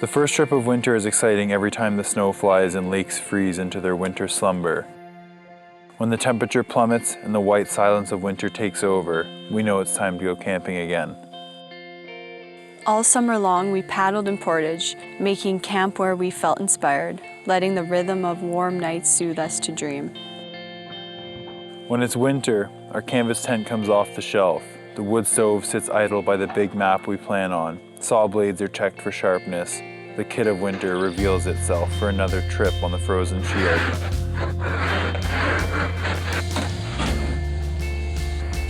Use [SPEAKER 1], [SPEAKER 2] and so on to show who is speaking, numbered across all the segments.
[SPEAKER 1] The first trip of winter is exciting every time the snow flies and lakes freeze into their winter slumber. When the temperature plummets and the white silence of winter takes over, we know it's time to go camping again.
[SPEAKER 2] All summer long, we paddled in Portage, making camp where we felt inspired, letting the rhythm of warm nights soothe us to dream.
[SPEAKER 1] When it's winter, our canvas tent comes off the shelf. The wood stove sits idle by the big map we plan on. Saw blades are checked for sharpness. The kit of winter reveals itself for another trip on the frozen shield.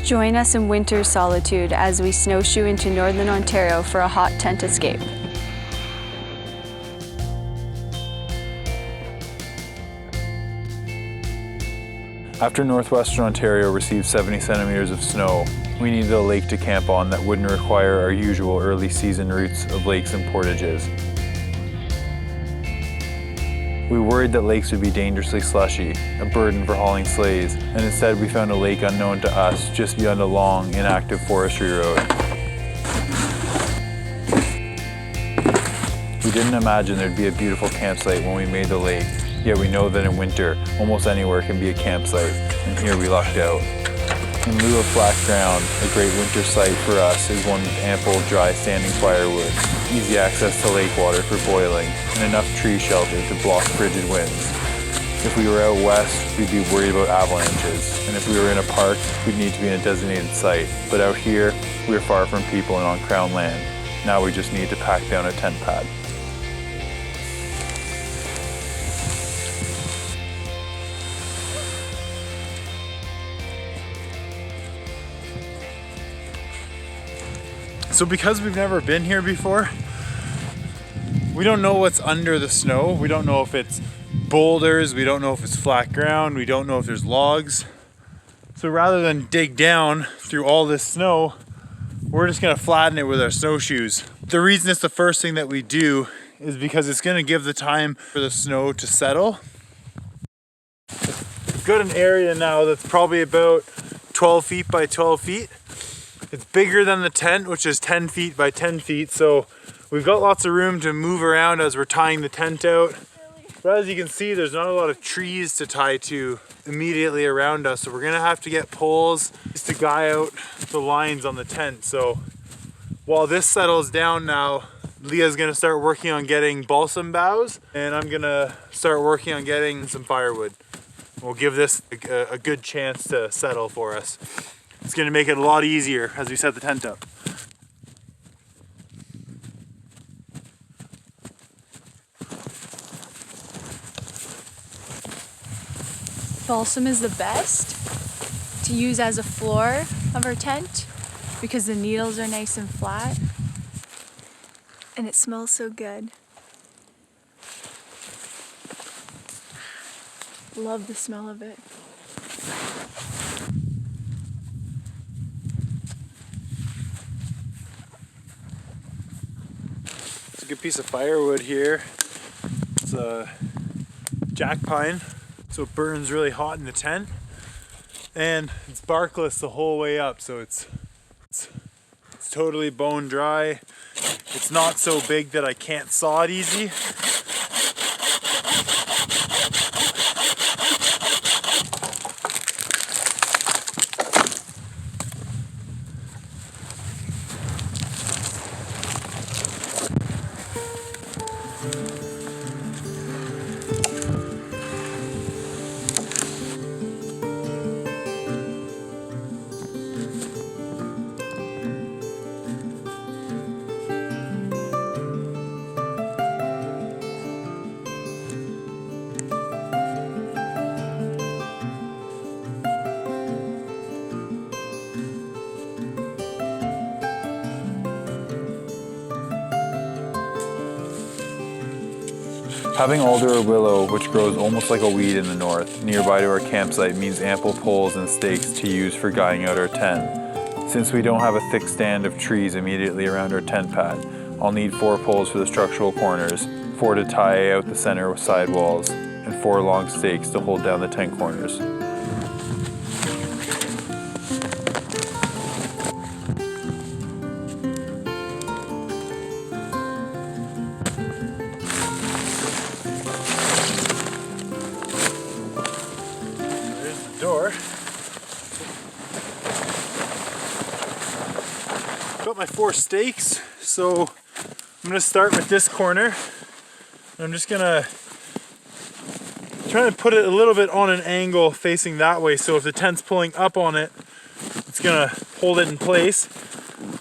[SPEAKER 2] Join us in winter's solitude as we snowshoe into northern Ontario for a hot tent escape.
[SPEAKER 1] After northwestern Ontario received 70 centimeters of snow, we needed a lake to camp on that wouldn't require our usual early season routes of lakes and portages. We worried that lakes would be dangerously slushy, a burden for hauling sleighs, and instead we found a lake unknown to us just beyond a long, inactive forestry road. We didn't imagine there'd be a beautiful campsite when we made the lake, yet we know that in winter, almost anywhere can be a campsite, and here we lucked out. In lieu of flat ground, a great winter site for us is one with ample, dry standing firewood, easy access to lake water for boiling, and enough tree shelter to block frigid winds. If we were out west, we'd be worried about avalanches, and if we were in a park, we'd need to be in a designated site. But out here, we're far from people and on crown land. Now we just need to pack down a tent pad. So because we've never been here before, we don't know what's under the snow. We don't know if it's boulders, we don't know if it's flat ground, we don't know if there's logs. So rather than dig down through all this snow, we're just gonna flatten it with our snowshoes. The reason it's the first thing that we do is because it's gonna give the time for the snow to settle. We've got an area now that's probably about 12 feet by 12 feet. It's bigger than the tent, which is 10 feet by 10 feet, so we've got lots of room to move around as we're tying the tent out. But as you can see, there's not a lot of trees to tie to immediately around us, so we're gonna have to get poles just to guy out the lines on the tent. So while this settles down now, Leah's gonna start working on getting balsam boughs, and I'm gonna start working on getting some firewood. We'll give this a good chance to settle for us. It's gonna make it a lot easier as we set the tent up.
[SPEAKER 2] Balsam is the best to use as a floor of our tent because the needles are nice and flat. And it smells so good. Love the smell of it.
[SPEAKER 1] It's a good piece of firewood here. It's a jack pine, so it burns really hot in the tent. And it's barkless the whole way up, so it's totally bone dry. It's not so big that I can't saw it easy. Having alder or willow, which grows almost like a weed in the north, nearby to our campsite means ample poles and stakes to use for guying out our tent. Since we don't have a thick stand of trees immediately around our tent pad, I'll need 4 poles for the structural corners, 4 to tie out the center with side walls, and 4 long stakes to hold down the tent corners. got my 4 stakes, so I'm gonna start with this corner. I'm just gonna try to put it a little bit on an angle facing that way, so if the tent's pulling up on it, it's gonna hold it in place.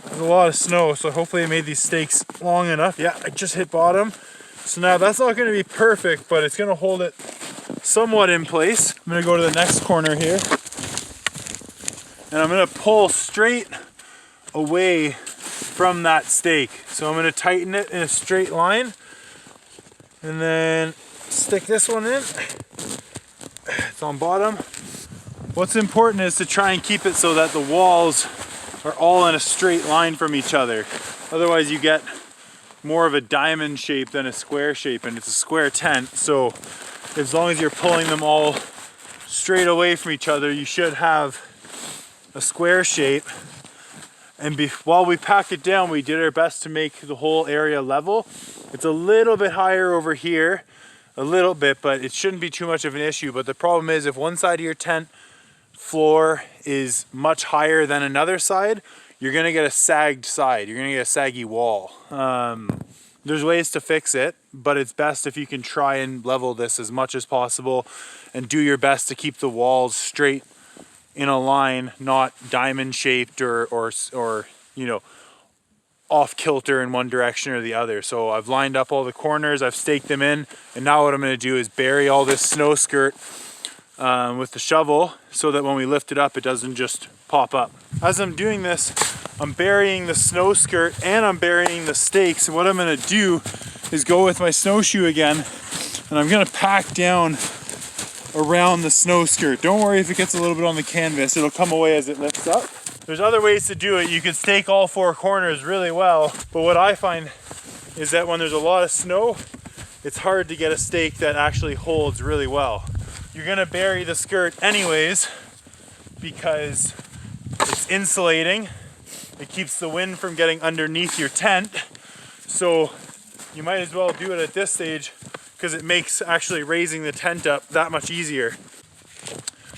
[SPEAKER 1] There's a lot of snow, so hopefully I made these stakes long enough. Yeah, I just hit bottom. So now that's not gonna be perfect, but it's gonna hold it somewhat in place. I'm gonna go to the next corner here, and I'm gonna pull straight away from that stake. So I'm gonna tighten it in a straight line, and then stick this one in. It's on bottom. What's important is to try and keep it so that the walls are all in a straight line from each other. Otherwise you get more of a diamond shape than a square shape, and it's a square tent. So as long as you're pulling them all straight away from each other, you should have a square shape. And while we pack it down, we did our best to make the whole area level. It's a little bit higher over here, a little bit, but it shouldn't be too much of an issue. But the problem is, if one side of your tent floor is much higher than another side, you're gonna get a sagged side. You're gonna get a saggy wall. There's ways to fix it, but it's best if you can try and level this as much as possible and do your best to keep the walls straight in a line, not diamond shaped or you know, off kilter in one direction or the other. So I've lined up all the corners, I've staked them in, and now what I'm gonna do is bury all this snow skirt with the shovel so that when we lift it up, it doesn't just pop up. As I'm doing this, I'm burying the snow skirt and I'm burying the stakes. And what I'm gonna do is go with my snowshoe again, and I'm gonna pack down around the snow skirt. Don't worry if it gets a little bit on the canvas, it'll come away as it lifts up. There's other ways to do it. You could stake all 4 corners really well, but what I find is that when there's a lot of snow, it's hard to get a stake that actually holds really well. You're gonna bury the skirt anyways because it's insulating. It keeps the wind from getting underneath your tent. So you might as well do it at this stage because it makes actually raising the tent up that much easier.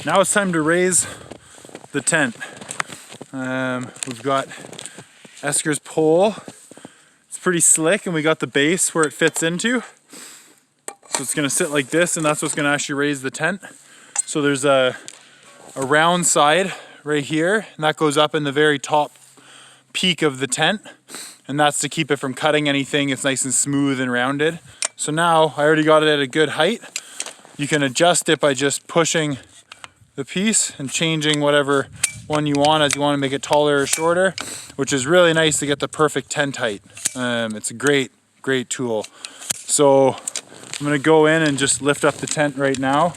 [SPEAKER 1] Now it's time to raise the tent. We've got Esker's pole. It's pretty slick, and we got the base where it fits into. So it's gonna sit like this, and that's what's gonna actually raise the tent. So there's a round side right here, and that goes up in the very top peak of the tent, and that's to keep it from cutting anything. It's nice and smooth and rounded. So now I already got it at a good height. You can adjust it by just pushing the piece and changing whatever one you want, as you want to make it taller or shorter, which is really nice to get the perfect tent height. It's a great tool. So I'm gonna go in and just lift up the tent right now.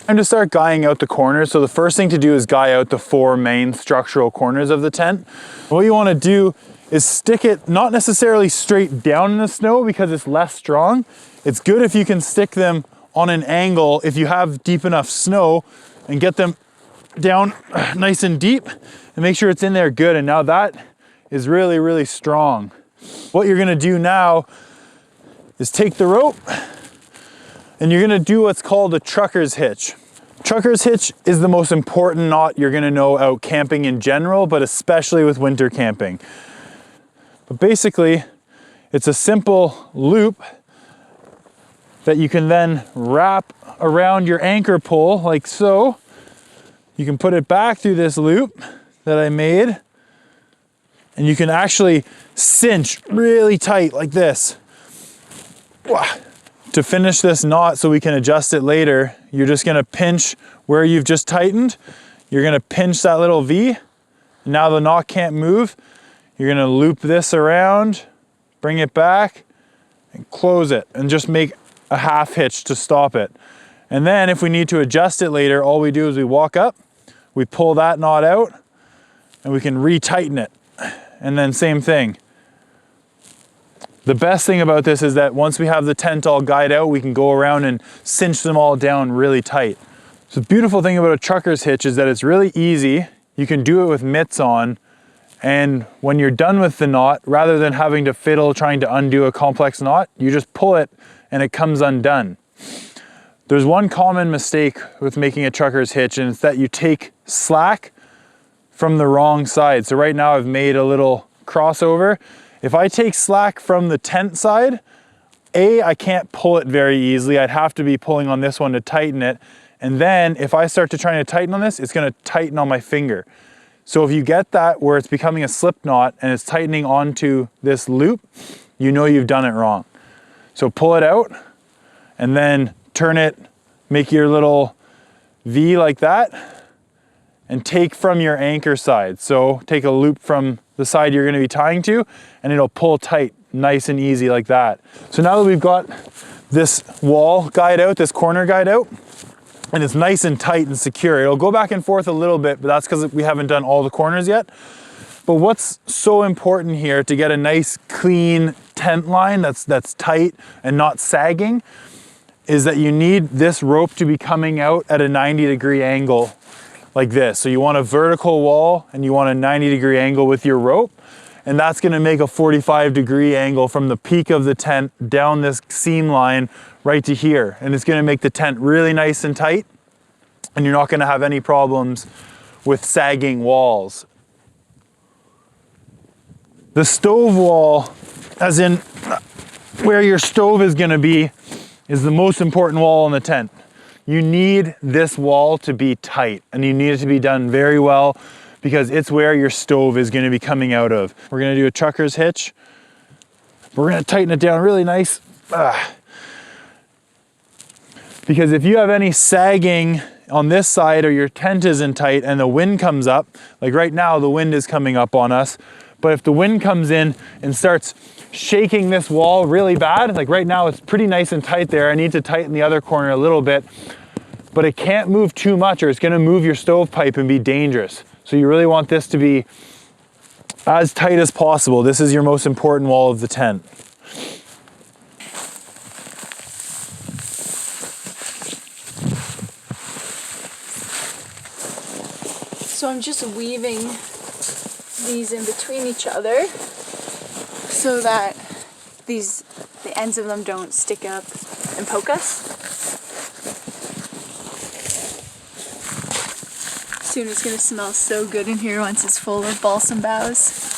[SPEAKER 1] Time to start guying out the corners. So the first thing to do is guy out the 4 main structural corners of the tent. What you want to do is stick it not necessarily straight down in the snow because it's less strong. It's good if you can stick them on an angle if you have deep enough snow, and get them down nice and deep and make sure it's in there good. And now that is really strong. What you're gonna do now is take the rope and you're gonna do what's called a trucker's hitch. Trucker's hitch is the most important knot you're gonna know out camping in general, but especially with winter camping. But basically, it's a simple loop that you can then wrap around your anchor pole like so. You can put it back through this loop that I made, and you can actually cinch really tight like this. To finish this knot so we can adjust it later, you're just gonna pinch where you've just tightened. You're gonna pinch that little V. Now the knot can't move. You're gonna loop this around, bring it back, and close it, and just make a half hitch to stop it. And then if we need to adjust it later, all we do is we walk up, we pull that knot out, and we can re-tighten it. And then same thing. The best thing about this is that once we have the tent all guyed out, we can go around and cinch them all down really tight. So the beautiful thing about a trucker's hitch is that it's really easy. You can do it with mitts on, and when you're done with the knot, rather than having to fiddle trying to undo a complex knot, you just pull it and it comes undone. There's one common mistake with making a trucker's hitch, and it's that you take slack from the wrong side. So right now I've made a little crossover. If I take slack from the tent side, I can't pull it very easily. I'd have to be pulling on this one to tighten it. And then if I start to try to tighten on this, it's gonna tighten on my finger. So if you get that where it's becoming a slip knot and it's tightening onto this loop, you know you've done it wrong. So pull it out and then turn it, make your little V like that, and take from your anchor side. So take a loop from the side you're gonna be tying to, and it'll pull tight, nice and easy like that. So now that we've got this wall guide out, this corner guide out, and it's nice and tight and secure. It'll go back and forth a little bit, but that's because we haven't done all the corners yet. But what's so important here to get a nice clean tent line that's tight and not sagging is that you need this rope to be coming out at a 90-degree angle like this. So you want a vertical wall and you want a 90-degree angle with your rope, and that's gonna make a 45-degree angle from the peak of the tent down this seam line right to here. And it's gonna make the tent really nice and tight, and you're not gonna have any problems with sagging walls. The stove wall, as in where your stove is gonna be, is the most important wall in the tent. You need this wall to be tight, and you need it to be done very well because it's where your stove is gonna be coming out of. We're gonna do a trucker's hitch. We're gonna tighten it down really nice. Because if you have any sagging on this side or your tent isn't tight and the wind comes up, like right now the wind is coming up on us, but if the wind comes in and starts shaking this wall really bad, like right now it's pretty nice and tight there, I need to tighten the other corner a little bit, but it can't move too much or it's gonna move your stovepipe and be dangerous. So you really want this to be as tight as possible. This is your most important wall of the tent.
[SPEAKER 2] So I'm just weaving these in between each other so that the ends of them don't stick up and poke us. Soon it's gonna smell so good in here once it's full of balsam boughs.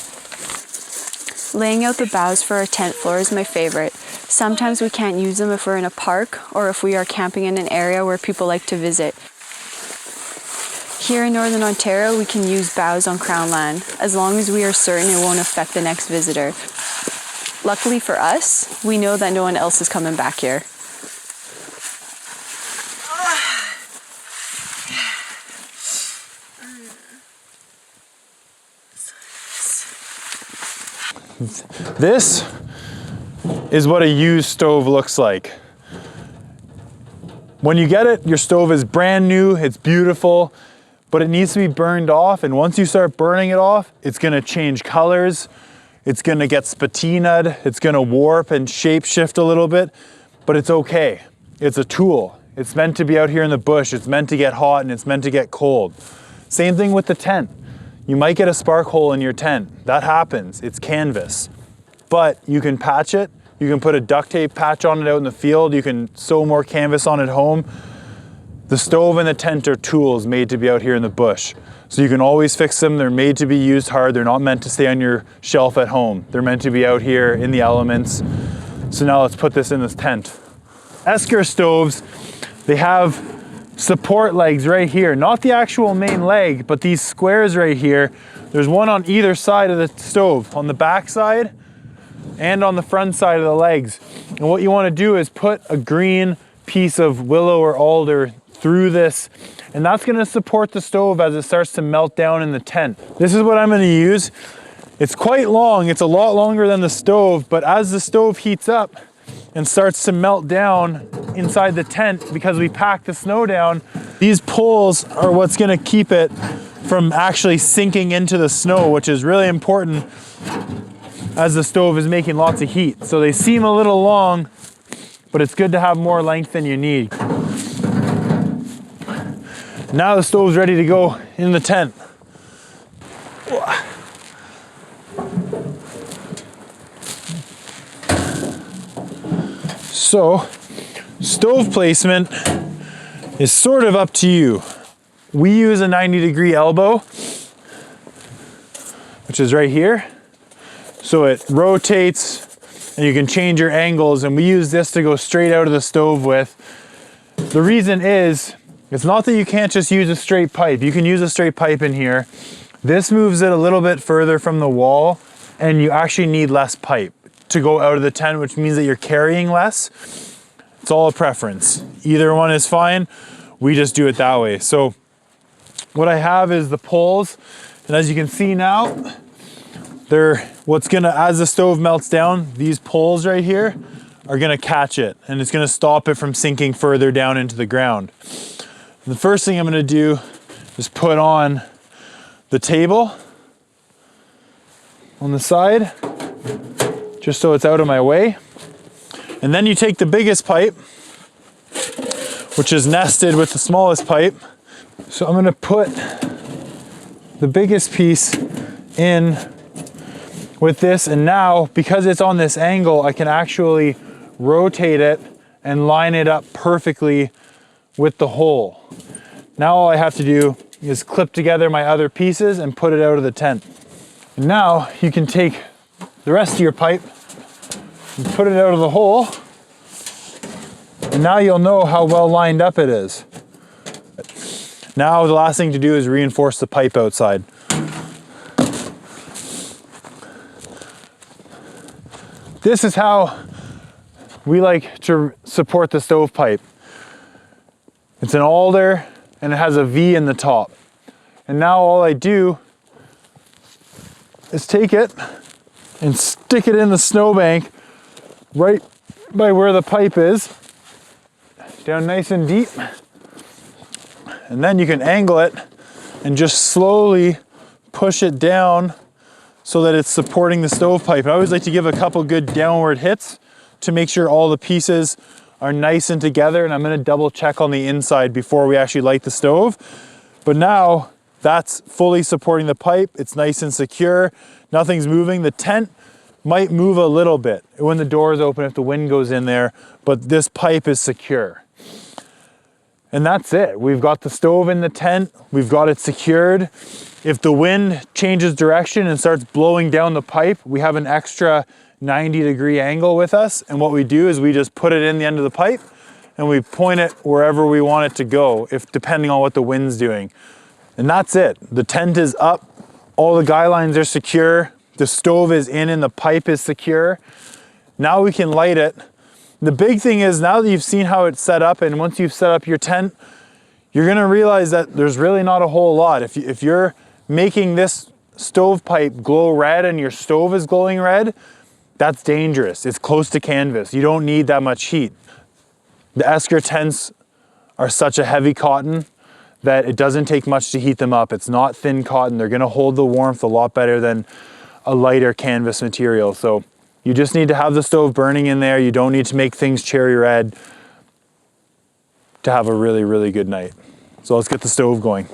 [SPEAKER 2] Laying out the boughs for our tent floor is my favorite. Sometimes we can't use them if we're in a park or if we are camping in an area where people like to visit. Here in Northern Ontario, we can use boughs on Crown land, as long as we are certain it won't affect the next visitor. Luckily for us, we know that no one else is coming back here.
[SPEAKER 1] This is what a used stove looks like. When you get it, your stove is brand new, it's beautiful, but it needs to be burned off, and once you start burning it off, it's gonna change colors, it's gonna get spatinaed, it's gonna warp and shape shift a little bit, but it's okay. It's a tool. It's meant to be out here in the bush, it's meant to get hot and it's meant to get cold. Same thing with the tent. You might get a spark hole in your tent. That happens, it's canvas. But you can patch it, you can put a duct tape patch on it out in the field, you can sew more canvas on it home. The stove and the tent are tools made to be out here in the bush. So you can always fix them, they're made to be used hard, they're not meant to stay on your shelf at home. They're meant to be out here in the elements. So now let's put this in this tent. Esker stoves, they have support legs right here, not the actual main leg, but these squares right here. There's one on either side of the stove, on the back side and on the front side of the legs. And what you want to do is put a green piece of willow or alder through this, and that's going to support the stove as it starts to melt down in the tent. This is what I'm going to use. It's quite long, it's a lot longer than the stove, but as the stove heats up and starts to melt down inside the tent, because we packed the snow down, these poles are what's going to keep it from actually sinking into the snow, which is really important as the stove is making lots of heat. So they seem a little long, but it's good to have more length than you need. Now the stove's ready to go in the tent. So Stove placement is sort of up to you. We use a 90-degree elbow, which is right here. So it rotates and you can change your angles, and we use this to go straight out of the stove with. The reason is, it's not that you can't just use a straight pipe. You can use a straight pipe in here. This moves it a little bit further from the wall, and you actually need less pipe to go out of the tent, which means that you're carrying less. It's all a preference. Either one is fine. We just do it that way. So what I have is the poles, and as you can see now, as the stove melts down, these poles right here are gonna catch it, and it's gonna stop it from sinking further down into the ground. And the first thing I'm gonna do is put on the table on the side, just so it's out of my way. And then you take the biggest pipe, which is nested with the smallest pipe. So I'm gonna put the biggest piece in with this, and now, because it's on this angle, I can actually rotate it and line it up perfectly with the hole. Now all I have to do is clip together my other pieces and put it out of the tent. And now you can take the rest of your pipe and put it out of the hole, and now you'll know how well lined up it is. Now the last thing to do is reinforce the pipe outside. This is how we like to support the stovepipe. It's an alder and it has a V in the top. And now all I do is take it and stick it in the snowbank right by where the pipe is, down nice and deep. And then you can angle it and just slowly push it down so that it's supporting the stovepipe. I always like to give a couple good downward hits to make sure all the pieces are nice and together, and I'm gonna double check on the inside before we actually light the stove. But now that's fully supporting the pipe. It's nice and secure. Nothing's moving. The tent might move a little bit when the door is open if the wind goes in there, but this pipe is secure. And that's it. We've got the stove in the tent. We've got it secured. If the wind changes direction and starts blowing down the pipe, we have an extra 90-degree angle with us. And what we do is we just put it in the end of the pipe and we point it wherever we want it to go, depending on what the wind's doing. And that's it. The tent is up. All the guy lines are secure. The stove is in and the pipe is secure. Now we can light it. The big thing is, now that you've seen how it's set up, and once you've set up your tent, you're gonna realize that there's really not a whole lot. If you're making this stovepipe glow red and your stove is glowing red, that's dangerous. It's close to canvas. You don't need that much heat. The Esker tents are such a heavy cotton that it doesn't take much to heat them up. It's not thin cotton. They're gonna hold the warmth a lot better than a lighter canvas material. So you just need to have the stove burning in there. You don't need to make things cherry red to have a really, really good night. So let's get the stove going.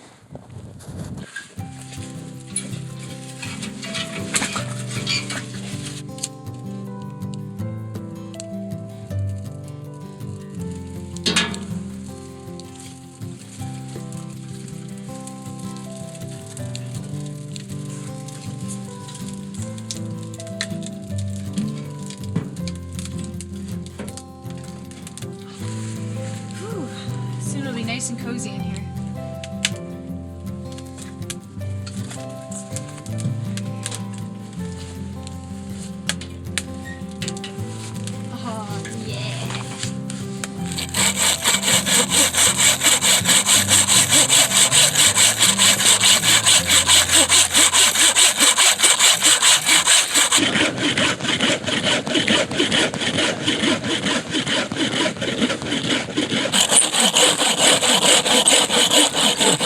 [SPEAKER 2] Soon it'll be nice and cozy in here. Oh, yeah.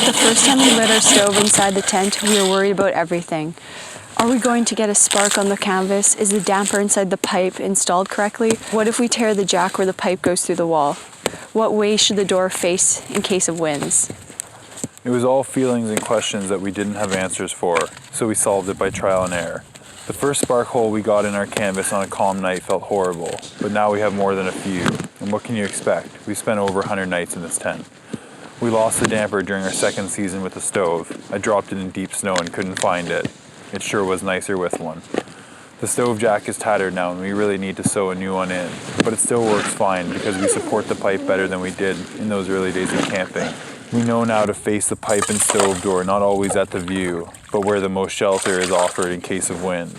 [SPEAKER 2] The first time we lit our stove inside the tent, we were worried about everything. Are we going to get a spark on the canvas? Is the damper inside the pipe installed correctly? What if we tear the jack where the pipe goes through the wall? What way should the door face in case of winds?
[SPEAKER 1] It was all feelings and questions that we didn't have answers for, so we solved it by trial and error. The first spark hole we got in our canvas on a calm night felt horrible, but now we have more than a few. And what can you expect? We spent over 100 nights in this tent. We lost the damper during our second season with the stove. I dropped it in deep snow and couldn't find it. It sure was nicer with one. The stove jack is tattered now and we really need to sew a new one in, but it still works fine because we support the pipe better than we did in those early days of camping. We know now to face the pipe and stove door, not always at the view, but where the most shelter is offered in case of wind.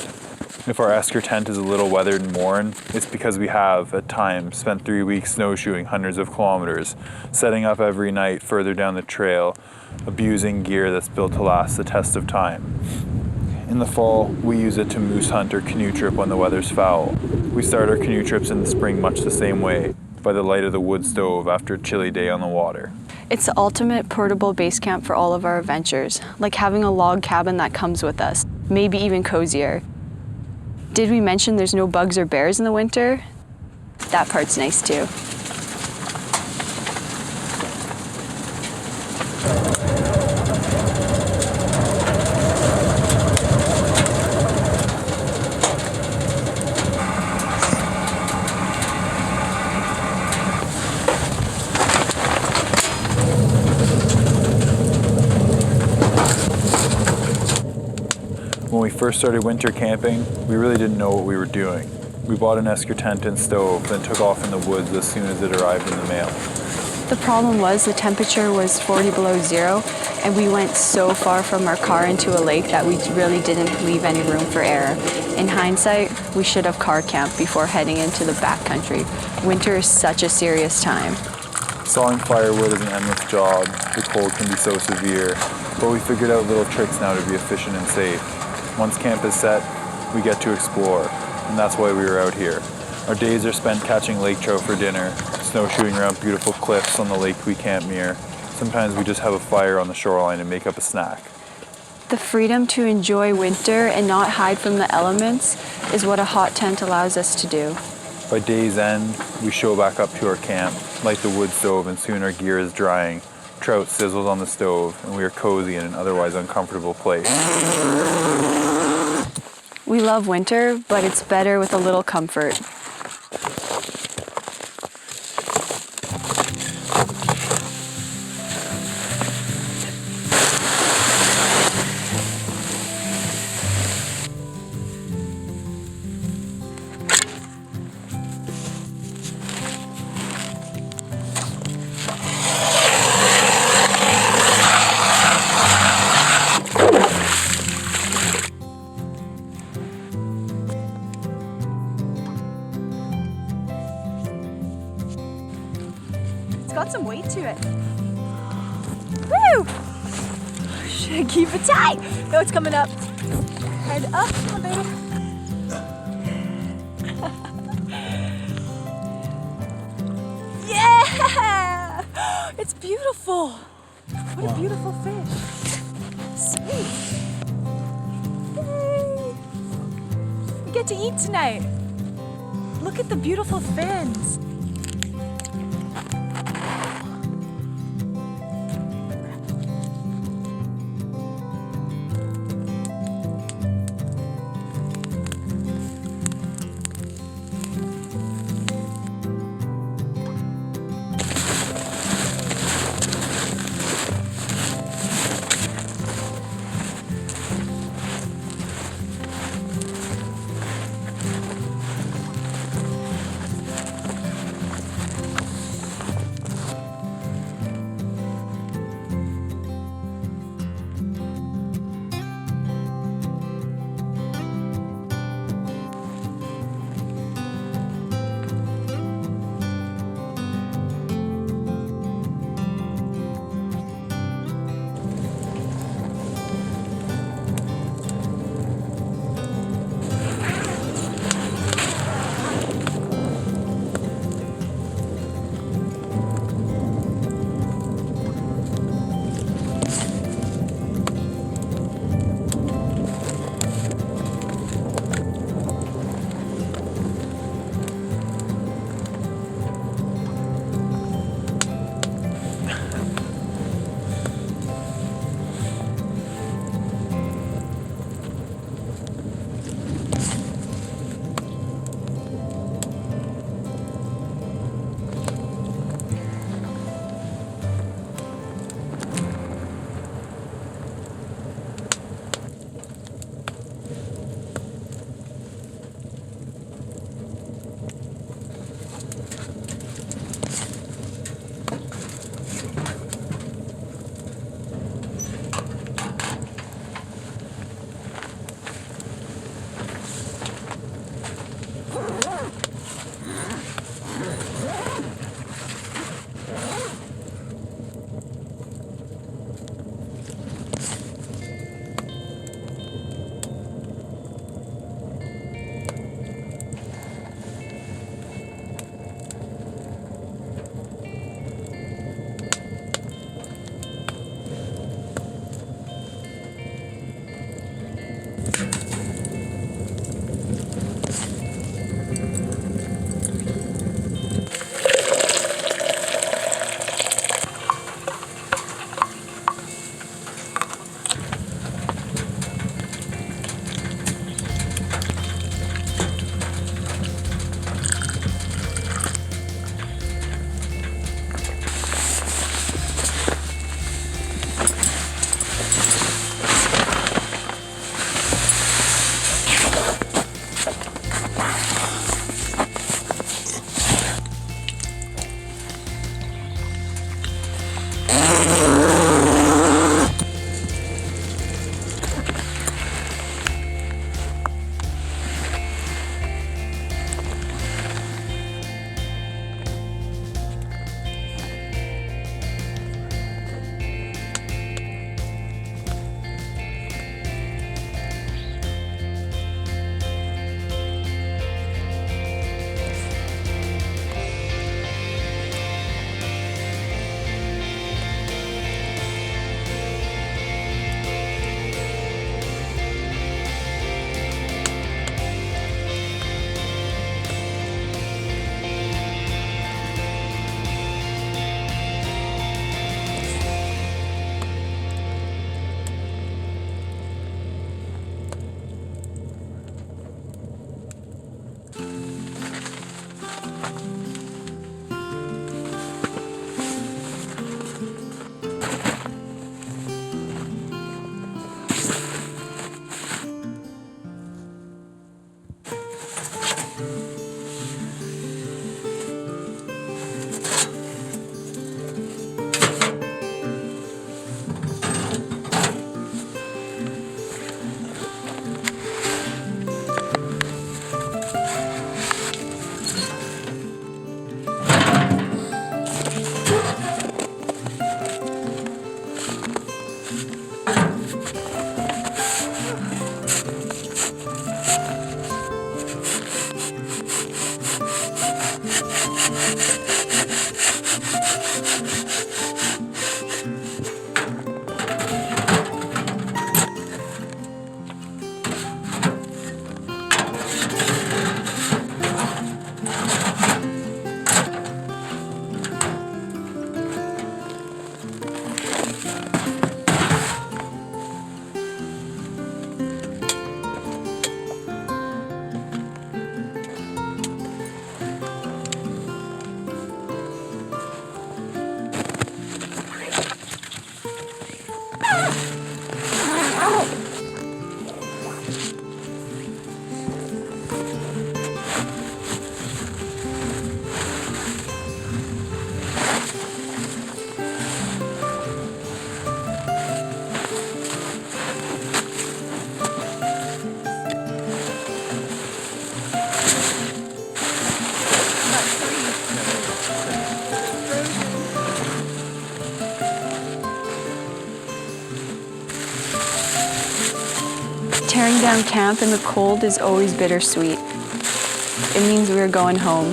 [SPEAKER 1] If our Esker tent is a little weathered and worn, it's because we have, at times, spent 3 weeks snowshoeing hundreds of kilometers, setting up every night further down the trail, abusing gear that's built to last the test of time. In the fall, we use it to moose hunt or canoe trip when the weather's foul. We start our canoe trips in the spring much the same way, by the light of the wood stove after a chilly day on the water.
[SPEAKER 3] It's the ultimate portable base camp for all of our adventures, like having a log cabin that comes with us, maybe even cozier. Did we mention there's no bugs or bears in the winter? That part's nice too.
[SPEAKER 1] When we first started winter camping, we really didn't know what we were doing. We bought an Esker tent and stove, then took off in the woods as soon as it arrived in the mail.
[SPEAKER 3] The problem was the temperature was 40 below zero, and we went so far from our car into a lake that we really didn't leave any room for error. In hindsight, we should have car camped before heading into the backcountry. Winter is such a serious time.
[SPEAKER 1] Sawing firewood is an endless job. The cold can be so severe, but we figured out little tricks now to be efficient and safe. Once camp is set, we get to explore, and that's why we were out here. Our days are spent catching lake trout for dinner, snowshoeing around beautiful cliffs on the lake we camp near. Sometimes we just have a fire on the shoreline and make up a snack.
[SPEAKER 3] The freedom to enjoy winter and not hide from the elements is what a hot tent allows us to do.
[SPEAKER 1] By day's end, we show back up to our camp, light the wood stove, and soon our gear is drying. Trout sizzles on the stove, and we are cozy in an otherwise uncomfortable place.
[SPEAKER 3] We love winter, but it's better with a little comfort.
[SPEAKER 2] It's got some weight to it. Woo! Should keep it tight. No, it's coming up. Head up, come on, baby. Yeah! It's beautiful. What a beautiful fish. Sweet. Yay! We get to eat tonight. Look at the beautiful fins.
[SPEAKER 3] Tearing down camp in the cold is always bittersweet. It means we're going home.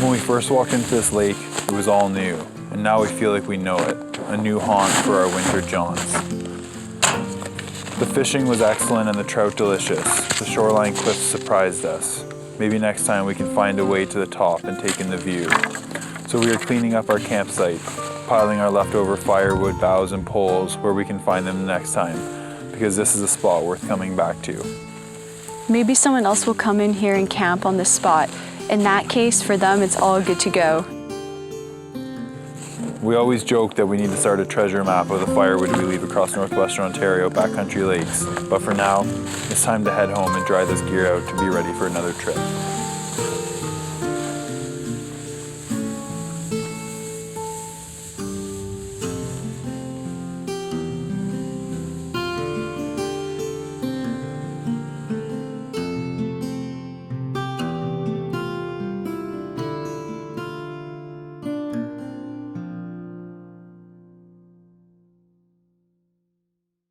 [SPEAKER 4] When we first walked into this lake, it was all new, and now we feel like we know it, a new haunt for our winter jaunts. The fishing was excellent and the trout delicious. The shoreline cliffs surprised us. Maybe next time we can find a way to the top and take in the view. So we are cleaning up our campsite, piling our leftover firewood, boughs, and poles where we can find them the next time, because this is a spot worth coming back to.
[SPEAKER 3] Maybe someone else will come in here and camp on this spot. In that case, for them, it's all good to go.
[SPEAKER 4] We always joke that we need to start a treasure map of the firewood we leave across northwestern Ontario backcountry lakes, but for now, it's time to head home and dry this gear out to be ready for another trip.